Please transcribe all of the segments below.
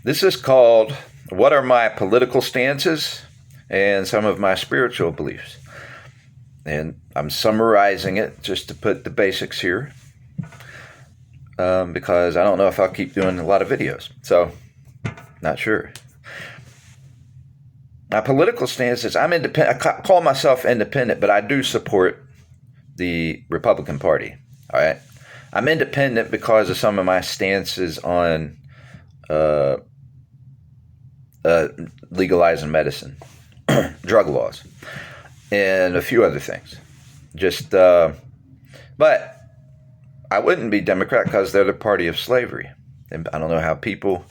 This is called What Are My Political Stances and Some of My Spiritual Beliefs. And I'm summarizing it just to put the basics here because I don't know if I'll keep doing a lot of videos. So, not sure. My political stance is I'm independent. I call myself independent, but I do support the Republican Party. All right. I'm independent because of some of my stances on legalizing medicine, drug laws, and a few other things. But I wouldn't be Democrat because they're the party of slavery. And I don't know how people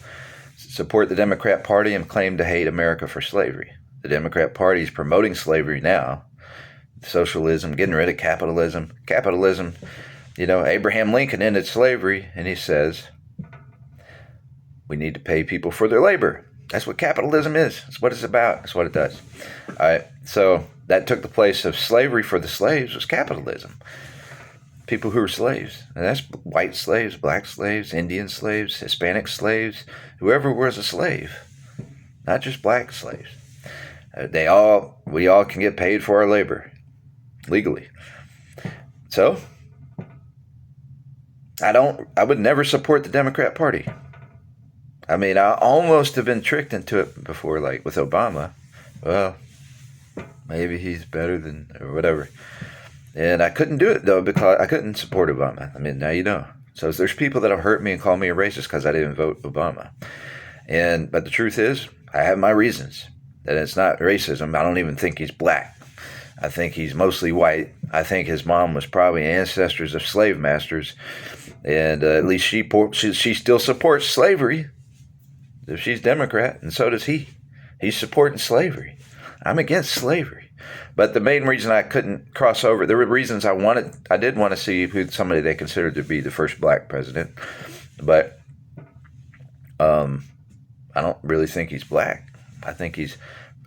support the Democrat Party and claim to hate America for slavery. The Democrat Party is promoting slavery now, socialism, getting rid of capitalism. Capitalism, Abraham Lincoln ended slavery, and he says, we need to pay people for their labor. That's what capitalism is. That's what it's about. That's what it does. All right. So that took the place of slavery for the slaves was capitalism. People who were slaves. And that's white slaves, black slaves, Indian slaves, Hispanic slaves, whoever was a slave. Not just black slaves. We all can get paid for our labor legally. So I would never support the Democrat Party. I mean, I almost have been tricked into it before, like with Obama. Well, maybe he's better than, or whatever. And I couldn't do it, though, because I couldn't support Obama. I mean, now you know. So there's people that'll hurt me and call me a racist because I didn't vote Obama. But the truth is, I have my reasons. That it's not racism. I don't even think he's black. I think he's mostly white. I think his mom was probably ancestors of slave masters. And at least she still supports slavery. If she's Democrat, and so does he. He's supporting slavery. I'm against slavery. But the main reason I couldn't cross over, there were reasons I did want to see who somebody they considered to be the first black president. But I don't really think he's black. I think he's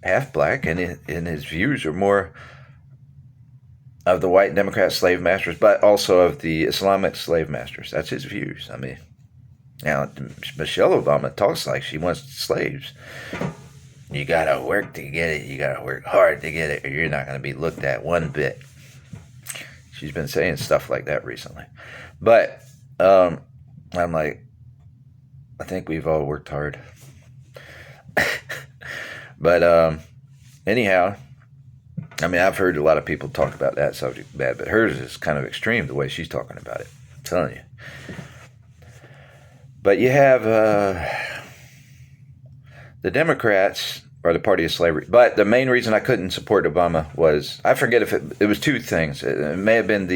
half black, and his views are more of the white Democrat slave masters, but also of the Islamic slave masters. That's his views. I mean, now, Michelle Obama talks like she wants slaves. You got to work to get it. You got to work hard to get it, or you're not going to be looked at one bit. She's been saying stuff like that recently. But I'm like, I think we've all worked hard. But anyhow, I mean, I've heard a lot of people talk about that subject bad, but hers is kind of extreme the way she's talking about it. I'm telling you. But you have the Democrats are the party of slavery. But the main reason I couldn't support Obama was, I forget if it was two things. It may have been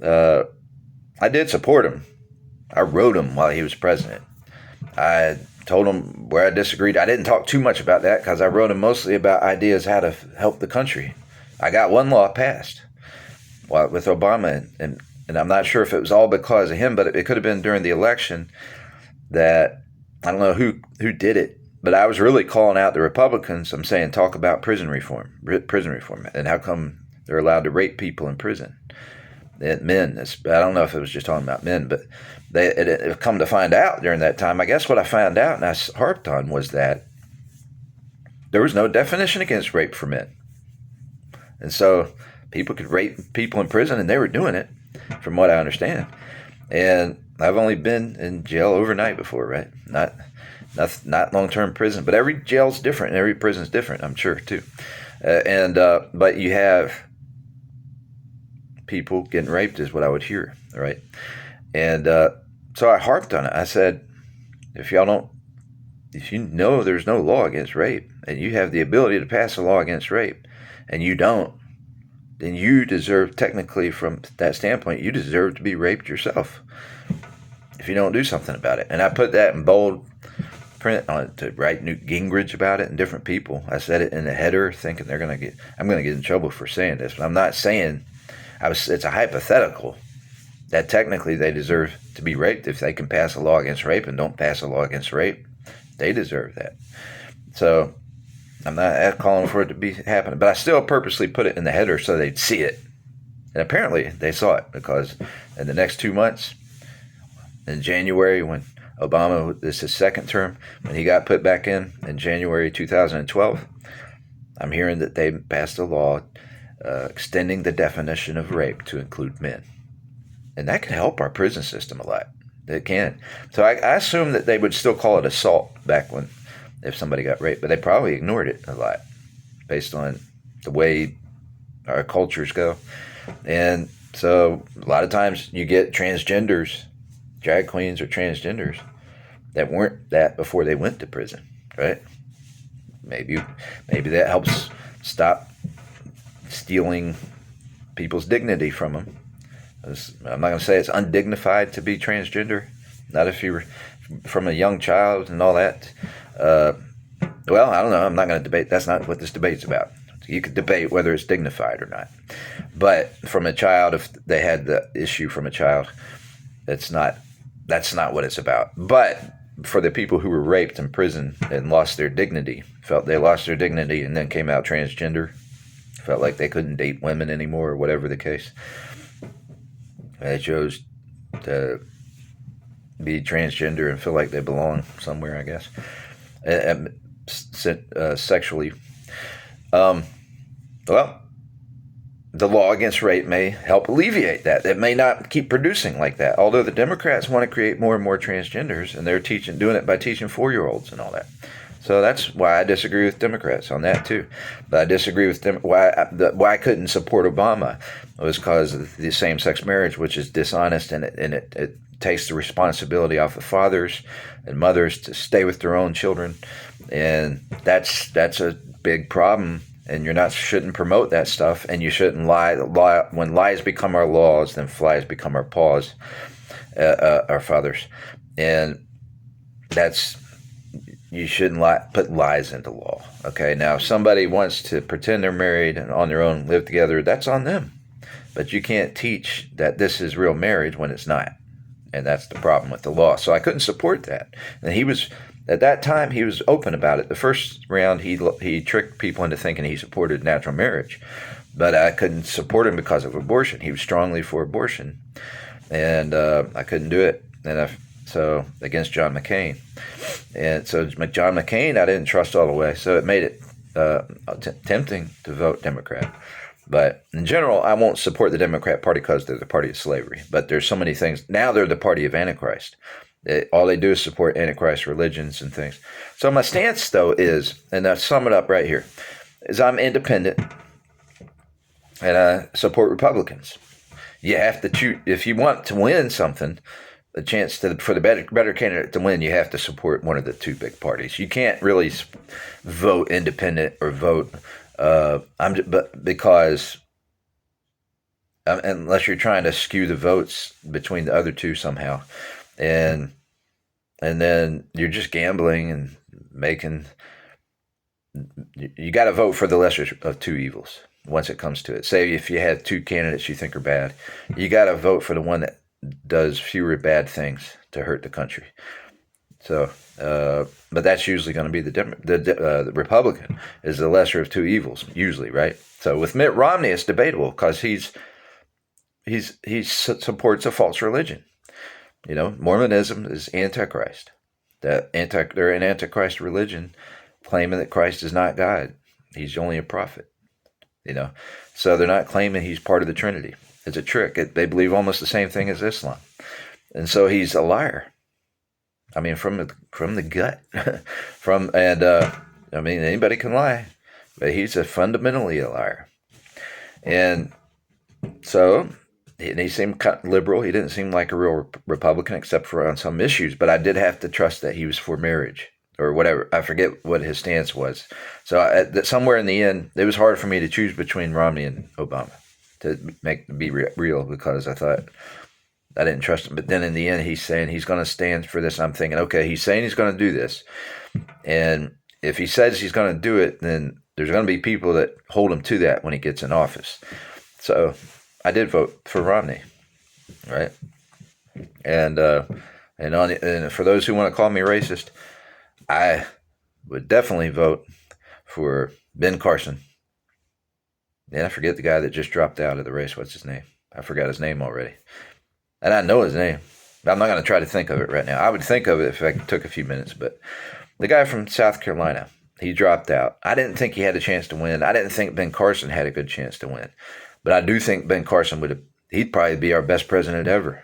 I did support him. I wrote him while he was president. I told him where I disagreed. I didn't talk too much about that because I wrote him mostly about ideas how to help the country. I got one law passed with Obama, and I'm not sure if it was all because of him, but it could have been during the election that, I don't know who did it, but I was really calling out the Republicans. I'm saying talk about prison reform, and how come they're allowed to rape people in prison. Men, I don't know if it was just talking about men, but it come to find out during that time, I guess what I found out and I harped on was that there was no definition against rape for men. And so people could rape people in prison, and they were doing it, from what I understand. And I've only been in jail overnight before, right? Not long-term prison, but every jail's different and every prison's different, I'm sure, too. But you have people getting raped is what I would hear, right? And so I harped on it. I said, if you know there's no law against rape, and you have the ability to pass a law against rape, and you don't, then you deserve, technically from that standpoint, you deserve to be raped yourself if you don't do something about it. And I put that in bold print on it to write Newt Gingrich about it and different people. I said it in the header thinking I'm going to get in trouble for saying this, but I'm not saying, it's a hypothetical that technically they deserve to be raped if they can pass a law against rape and don't pass a law against rape. They deserve that. So I'm not calling for it to be happening, but I still purposely put it in the header so they'd see it. And apparently they saw it, because in the next 2 months, in January, when Obama, this is his second term. When he got put back in January 2012, I'm hearing that they passed a law extending the definition of rape to include men. And that can help our prison system a lot. It can. So I assume that they would still call it assault back when, if somebody got raped, but they probably ignored it a lot based on the way our cultures go. And so a lot of times you get transgenders, drag queens or transgenders that weren't that before they went to prison, right? Maybe that helps stop stealing people's dignity from them. I'm not going to say it's undignified to be transgender, not if you were from a young child and all that. Well, I don't know. I'm not going to debate. That's not what this debate's about. You could debate whether it's dignified or not. But from a child, if they had the issue from a child, that's not what it's about. But for the people who were raped in prison and lost their dignity, felt they lost their dignity and then came out transgender, felt like they couldn't date women anymore or whatever the case, they chose to be transgender and feel like they belong somewhere, I guess, sexually. Well, the law against rape may help alleviate that. It may not keep producing like that. Although the Democrats want to create more and more transgenders, and they're doing it by teaching 4-year-olds and all that. So that's why I disagree with Democrats on that too. But I disagree with them. Why I couldn't support Obama was because of the same-sex marriage, which is dishonest, and it takes the responsibility off of fathers and mothers to stay with their own children, and that's a big problem. And shouldn't promote that stuff, and you shouldn't lie. When lies become our laws, then flies become our paws, our fathers, and you shouldn't put lies into law. Okay, now if somebody wants to pretend they're married and on their own live together, that's on them. But you can't teach that this is real marriage when it's not, and that's the problem with the law. So I couldn't support that, and at that time, he was open about it. The first round, he tricked people into thinking he supported natural marriage. But I couldn't support him because of abortion. He was strongly for abortion. And I couldn't do it. And so against John McCain. And so John McCain, I didn't trust all the way. So it made it tempting to vote Democrat. But in general, I won't support the Democrat Party because they're the party of slavery. But there's so many things. Now they're the party of Antichrist. All they do is support Antichrist religions and things. So my stance, though, is, and I'll sum it up right here, is I'm independent and I support Republicans. You have to choose. If you want to win something, the chance for the better candidate to win, you have to support one of the two big parties. You can't really vote independent or vote because unless you're trying to skew the votes between the other two somehow. And then you're just gambling and making. You got to vote for the lesser of two evils once it comes to it. Say if you have two candidates you think are bad, you got to vote for the one that does fewer bad things to hurt the country. So, but that's usually going to be the Republican is the lesser of two evils usually, right? So with Mitt Romney, it's debatable because he supports a false religion. You know, Mormonism is Antichrist. They're an Antichrist religion, claiming that Christ is not God. He's only a prophet. You know, so they're not claiming he's part of the Trinity. It's a trick. They believe almost the same thing as Islam, and so he's a liar. I mean, from the gut, I mean, anybody can lie, but he's fundamentally a liar, and so. And he seemed kind of liberal. He didn't seem like a real Republican except for on some issues. But I did have to trust that he was for marriage or whatever. I forget what his stance was. So somewhere in the end, it was hard for me to choose between Romney and Obama to be real because I thought I didn't trust him. But then in the end, he's saying he's going to stand for this. I'm thinking, okay, he's saying he's going to do this. And if he says he's going to do it, then there's going to be people that hold him to that when he gets in office. So I did vote for Romney, right? And for those who want to call me racist, I would definitely vote for Ben Carson. And I forget the guy that just dropped out of the race. What's his name? I forgot his name already. And I know his name. I'm not going to try to think of it right now. I would think of it if I took a few minutes, but the guy from South Carolina, he dropped out. I didn't think he had a chance to win. I didn't think Ben Carson had a good chance to win. But I do think Ben Carson he'd probably be our best president ever.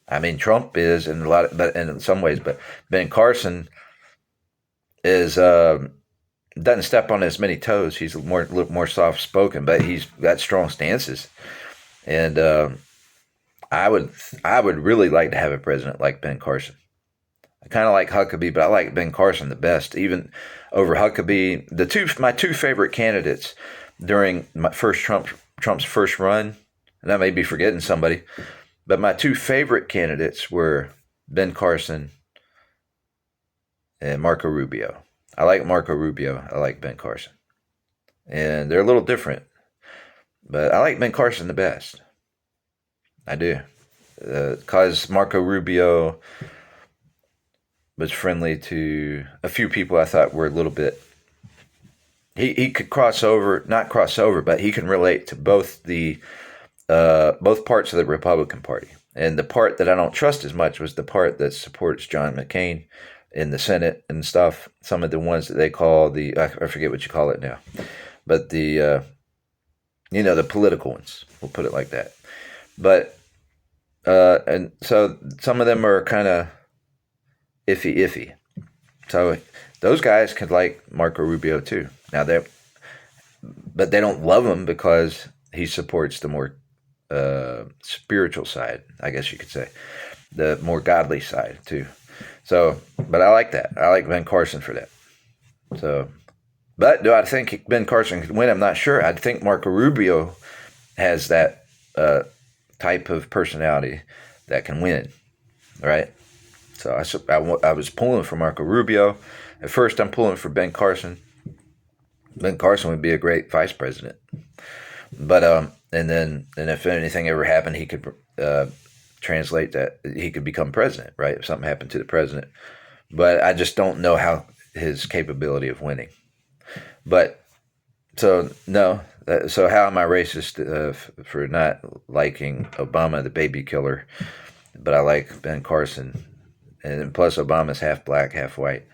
I mean, Trump is but in some ways, but Ben Carson is doesn't step on as many toes. He's a little more soft spoken, but he's got strong stances. And I would really like to have a president like Ben Carson. I kind of like Huckabee, but I like Ben Carson the best, even over Huckabee. My two favorite candidates during Trump's first run, and I may be forgetting somebody, but my two favorite candidates were Ben Carson and Marco Rubio. I like Marco Rubio. I like Ben Carson. And they're a little different, but I like Ben Carson the best. I do. Because Marco Rubio was friendly to a few people I thought were a little bit. He could not cross over, but he can relate to both parts of the Republican Party. And the part that I don't trust as much was the part that supports John McCain in the Senate and stuff. Some of the ones that they call I forget what you call it now, but the political ones. We'll put it like that. But and so some of them are kind of iffy. So those guys could like Marco Rubio too. Now but they don't love him because he supports the more spiritual side, I guess you could say, the more godly side too. So, but I like that. I like Ben Carson for that. So, but do I think Ben Carson could win? I'm not sure. I think Marco Rubio has that type of personality that can win, right? So I was pulling for Marco Rubio. At first, I'm pulling for Ben Carson. Ben Carson would be a great vice president. But and if anything ever happened, he could translate that. He could become president, right? If something happened to the president. But I just don't know how his capability of winning. But so no. So how am I racist for not liking Obama, the baby killer? But I like Ben Carson. And plus, Obama's half black, half white.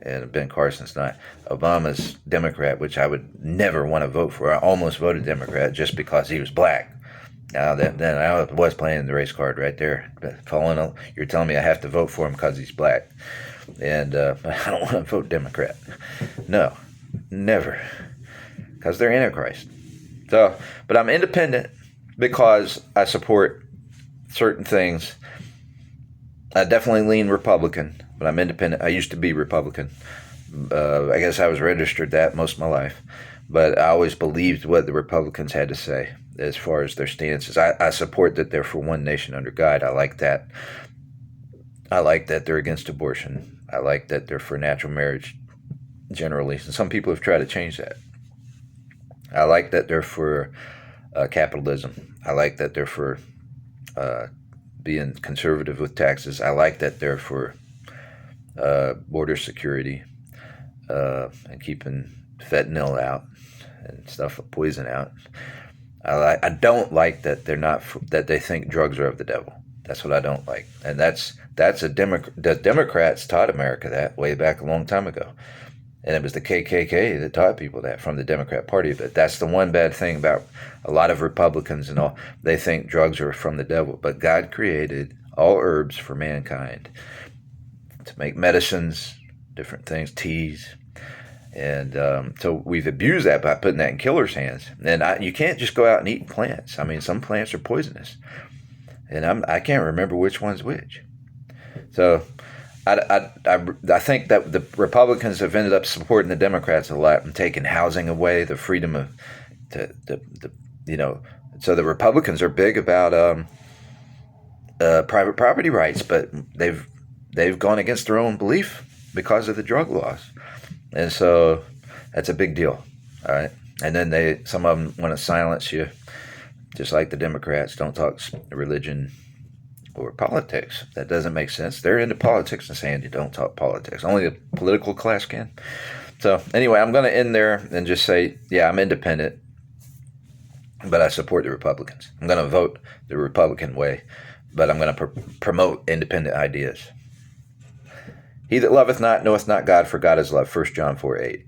And Ben Carson's not. Obama's Democrat, which I would never want to vote for. I almost voted Democrat just because he was black. Now, then I was playing the race card right there. You're telling me I have to vote for him because he's black. And I don't want to vote Democrat. No, never. Because they're Antichrist. So, but I'm independent because I support certain things. I definitely lean Republican, but I'm independent. I used to be Republican. I guess I was registered that most of my life. But I always believed what the Republicans had to say as far as their stances. I support that they're for one nation under God. I like that. I like that they're against abortion. I like that they're for natural marriage generally. And some people have tried to change that. I like that they're for capitalism. I like that they're for being conservative with taxes. I like that they're for border security and keeping fentanyl out and stuff, poison out. I don't like that that they think drugs are of the devil. That's what I don't like, and that's the Democrats taught America that way back a long time ago, and it was the KKK that taught people that from the Democrat Party. But that's the one bad thing about a lot of Republicans and all. They think drugs are from the devil, but God created all herbs for mankind to make medicines, different things, teas. And so we've abused that by putting that in killers' hands. And you can't just go out and eat plants. I mean, some plants are poisonous. And I can't remember which one's which. So I think that the Republicans have ended up supporting the Democrats a lot and taking housing away, the freedom of, so the Republicans are big about private property rights, but they've gone against their own belief because of the drug laws. And so that's a big deal, all right? And then some of them want to silence you, just like the Democrats don't talk religion or politics. That doesn't make sense. They're into politics and saying you don't talk politics. Only the political class can. So anyway, I'm going to end there and just say, yeah, I'm independent, but I support the Republicans. I'm going to vote the Republican way. but I'm going to promote independent ideas. He that loveth not knoweth not God, for God is love. 1 John 4:8.